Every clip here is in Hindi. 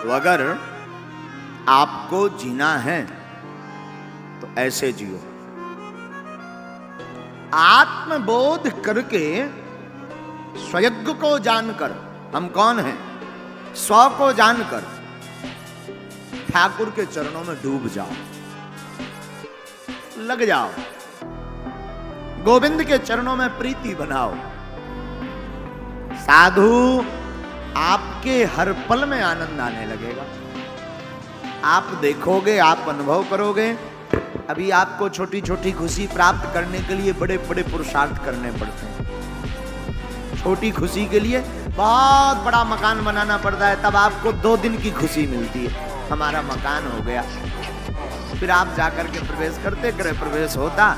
तो अगर आपको जीना है तो ऐसे जियो, आत्मबोध करके, स्वयं को जानकर, हम कौन हैं, स्व को जानकर ठाकुर के चरणों में डूब जाओ, लग जाओ, गोविंद के चरणों में प्रीति बनाओ। साधु आपके हर पल में आनंद आने लगेगा। आप देखोगे, आप अनुभव करोगे। अभी आपको छोटी छोटी खुशी प्राप्त करने के लिए बड़े बड़े पुरुषार्थ करने पड़ते हैं। छोटी खुशी के लिए बहुत बड़ा मकान बनाना पड़ता है, तब आपको 2 दिन की खुशी मिलती है, हमारा मकान हो गया। फिर आप जाकर के प्रवेश करते, गृह प्रवेश होता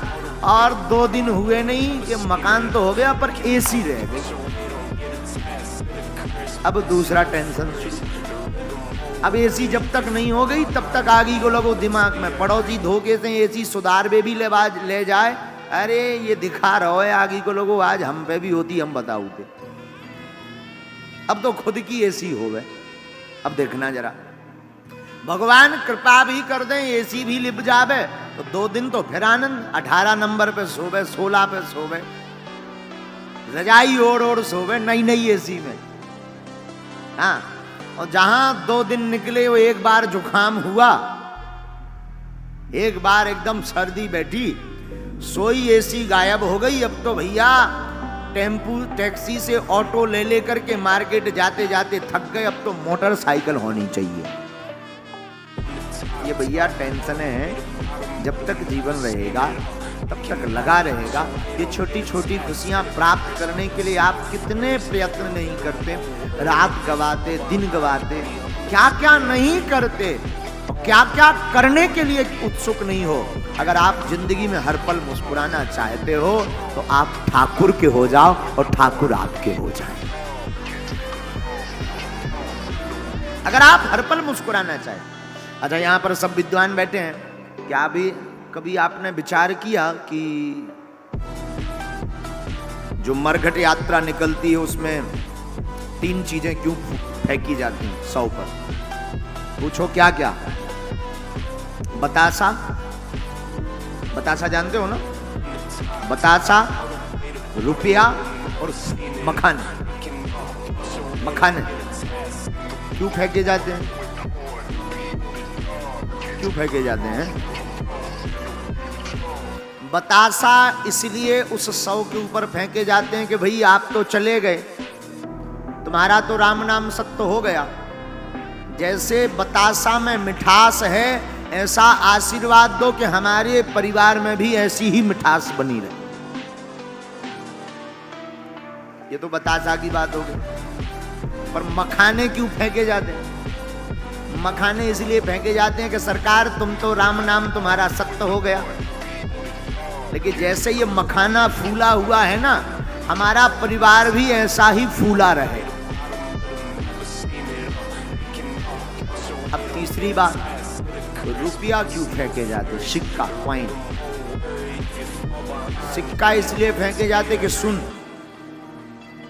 और 2 दिन हुए नहीं कि मकान तो हो गया पर एसी रह गई। अब दूसरा टेंशन शुरू। अब एसी जब तक नहीं हो गई तब तक आगे को लगो दिमाग में, पड़ोसी धोखे से एसी सुधार में भी ले जाए, अरे ये दिखा रहा है आगे को लोगों, आज हम पे भी होती, हम बताऊ थे। अब तो खुद की एसी हो गए। अब देखना जरा, भगवान कृपा भी कर दें, एसी भी लिप जावे तो 2 दिन तो फिर आनंद। 18 नंबर पे सोवे, 16 पे सोवे, रजाई ओढ़ ओढ़ सोवे नई नई एसी में। हाँ, और जहां 2 दिन निकले वो एक बार जुकाम हुआ, एक बार एकदम सर्दी बैठी, सोई एसी गायब हो गई। अब तो भैया टेम्पू टैक्सी से ऑटो ले लेकर के मार्केट जाते जाते थक गए, अब तो मोटरसाइकिल होनी चाहिए। ये भैया टेंशन है, जब तक जीवन रहेगा तब तक लगा रहेगा। ये छोटी छोटी खुशियां प्राप्त करने के लिए आप कितने प्रयत्न नहीं करते, रात गवाते, दिन गवाते, क्या क्या नहीं करते, क्या क्या करने के लिए उत्सुक नहीं हो। अगर आप जिंदगी में हर पल मुस्कुराना चाहते हो तो आप ठाकुर के हो जाओ और ठाकुर आपके हो जाए। अगर आप हर पल मुस्कुराना चाहे। अच्छा, यहां पर सब विद्वान बैठे हैं, क्या अभी कभी आपने विचार किया कि जो मरघट यात्रा निकलती है उसमें 3 चीजें क्यों फेंकी जाती हैं 100 पर? पूछो क्या क्या? बतासा, बतासा जानते हो ना? बतासा, रुपया और मखाने। मखाने क्यों फेंके जाते हैं? क्यों फेंके जाते हैं? बतासा इसलिए उस 100 के ऊपर फेंके जाते हैं कि भाई आप तो चले गए, तुम्हारा तो राम नाम सत्य हो गया। जैसे बतासा में मिठास है, ऐसा आशीर्वाद दो कि हमारे परिवार में भी ऐसी ही मिठास बनी रहे। ये तो बतासा की बात हो गई। पर मखाने क्यों फेंके जाते हैं? मखाने इसलिए फेंके जाते हैं कि सरकार तुम तो राम नाम तुम्हारा सत्य हो गया, लेकिन जैसे ये मखाना फूला हुआ है ना, हमारा परिवार भी ऐसा ही फूला रहे। अब तीसरी बात, तो रुपया क्यों फेंके जाते? सिक्का, कॉइन, सिक्का इसलिए फेंके जाते कि सुन,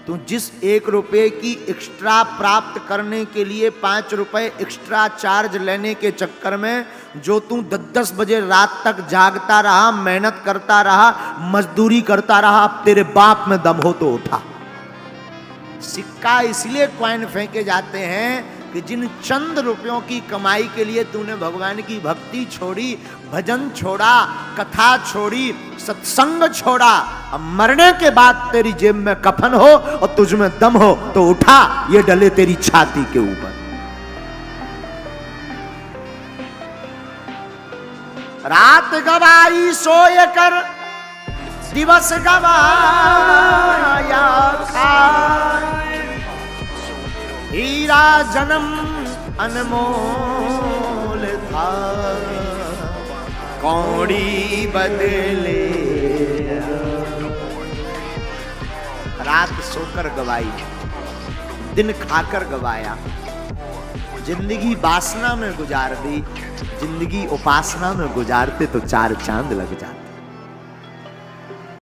तू जिस 1 रुपए की एक्स्ट्रा प्राप्त करने के लिए 5 रुपए एक्स्ट्रा चार्ज लेने के चक्कर में जो तू 10-10 बजे रात तक जागता रहा, मेहनत करता रहा, मजदूरी करता रहा, अब तेरे बाप में दम हो तो उठा। सिक्का इसलिए कॉइन फेंके जाते हैं कि जिन चंद रुपयों की कमाई के लिए तूने भगवान की भक्ति छोड़ी, भजन छोड़ा, कथा छोड़ी, सत्संग छोड़ा, अब मरने के बाद तेरी जेब में कफन हो और तुझ में दम हो तो उठा, ये डले तेरी छाती के ऊपर। रात गवाई सोए कर, दिवस गवाया खाए, हीरा जन्म अनमोल था, कौड़ी बदले। रात सोकर गवाई, दिन खाकर गवाया, जिंदगी वासना में गुजार दी, जिंदगी उपासना में गुजारते तो 4 चांद लग जाते।